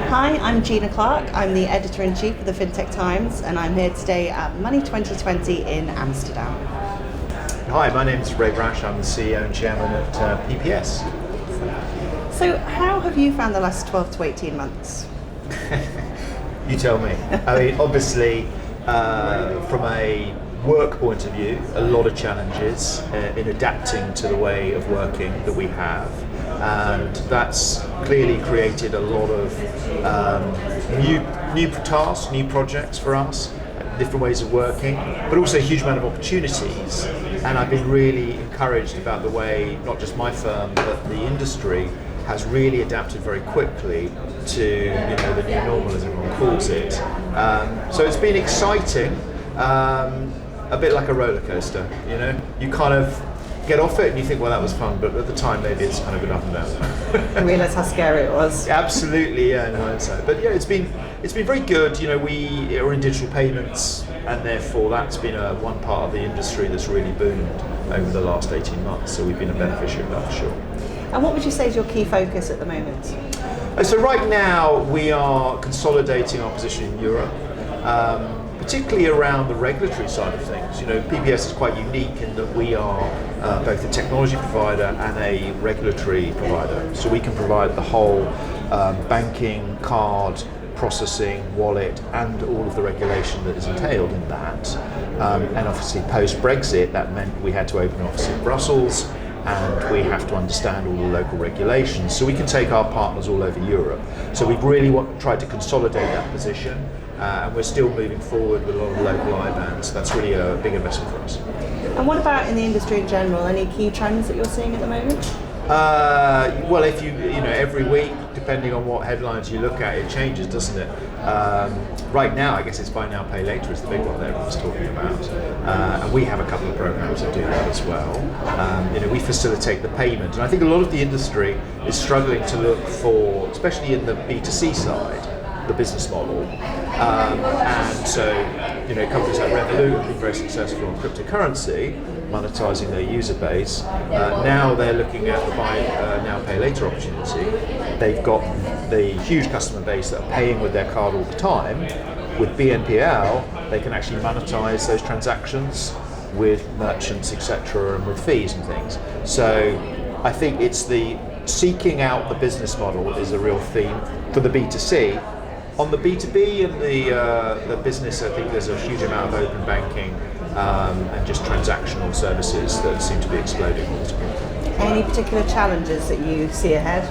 Hi, I'm Gina Clark. I'm the editor-in-chief of the FinTech Times, and I'm here today at Money 2020 in Amsterdam. Hi, my name is Brash. I'm the CEO and chairman at PPS. So how have you found the last 12 to 18 months? You tell me. I mean, obviously, from a work point of view, a lot of challenges in adapting to the way of working that we have, and that's clearly created a lot of new tasks, new projects for us, different ways of working, but also a huge amount of opportunities. And I've been really encouraged about the way not just my firm but the industry has really adapted very quickly to the new normal, as everyone calls it. So it's been exciting. A bit like a roller coaster, you kind of get off it and you think, well, that was fun, but at the time maybe it's kind of been up and down. I realised how scary it was. Absolutely, yeah, in hindsight. But yeah, it's been very good. We are in digital payments, and therefore that's been one part of the industry that's really boomed over the last 18 months. So we've been a beneficiary of that for sure. And what would you say is your key focus at the moment? So right now we are consolidating our position in Europe. Particularly around the regulatory side of things. PPS is quite unique in that we are both a technology provider and a regulatory provider. So we can provide the whole banking, card, processing, wallet, and all of the regulation that is entailed in that. And obviously post-Brexit, that meant we had to open an office in Brussels, and we have to understand all the local regulations. So we can take our partners all over Europe. So we've really tried to consolidate that position. And we're still moving forward with a lot of local IBANs. That's really a big investment for us. And what about in the industry in general? Any key trends that you're seeing at the moment? Well, if every week, depending on what headlines you look at, it changes, doesn't it? Right now, I guess it's buy now, pay later is the big one that everyone's talking about. And we have a couple of programs that do that as well. We facilitate the payment. And I think a lot of the industry is struggling to look for, especially in the B2C side, the business model. And so, companies like Revolut have been very successful on cryptocurrency, monetizing their user base. Now they're looking at the buy now, pay later opportunity. They've got the huge customer base that are paying with their card all the time. With BNPL, they can actually monetize those transactions with merchants, etc., and with fees and things. So I think it's the seeking out the business model is a real theme for the B2C. On the B2B and the business, I think there's a huge amount of open banking and just transactional services that seem to be exploding all the time. Any particular challenges that you see ahead?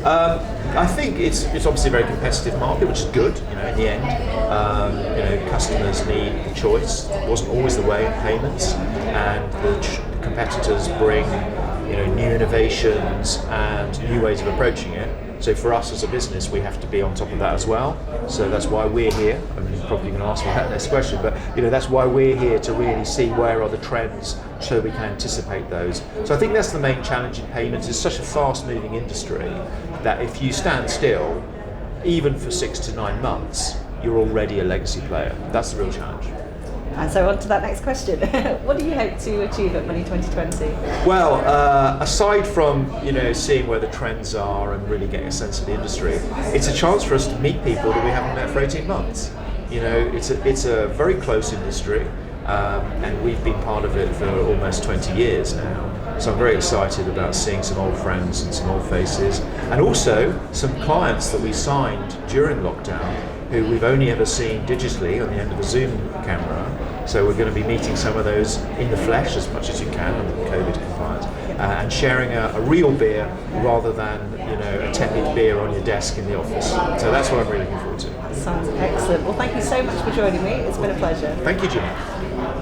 I think it's obviously a very competitive market, which is good. In the end, customers need choice. It wasn't always the way in payments, and the competitors bring new innovations and new ways of approaching it. So for us as a business, we have to be on top of that as well. So that's why we're here. I mean, you're probably going to ask me that next question, but that's why we're here, to really see where are the trends so we can anticipate those. So I think that's the main challenge in payments. It's such a fast-moving industry that if you stand still, even for 6 to 9 months, you're already a legacy player. That's the real challenge. And so on to that next question. What do you hope to achieve at Money 2020? Well, aside from seeing where the trends are and really getting a sense of the industry, it's a chance for us to meet people that we haven't met for 18 months. It's a very close industry, and we've been part of it for almost 20 years now. So I'm very excited about seeing some old friends and some old faces, and also some clients that we signed during lockdown who we've only ever seen digitally on the end of a Zoom camera. So we're going to be meeting some of those in the flesh as much as you can under COVID compliance, and sharing a real beer rather than a tepid beer on your desk in the office. So that's what I'm really looking forward to. Sounds excellent. Well, thank you so much for joining me. It's been a pleasure. Thank you, Jim.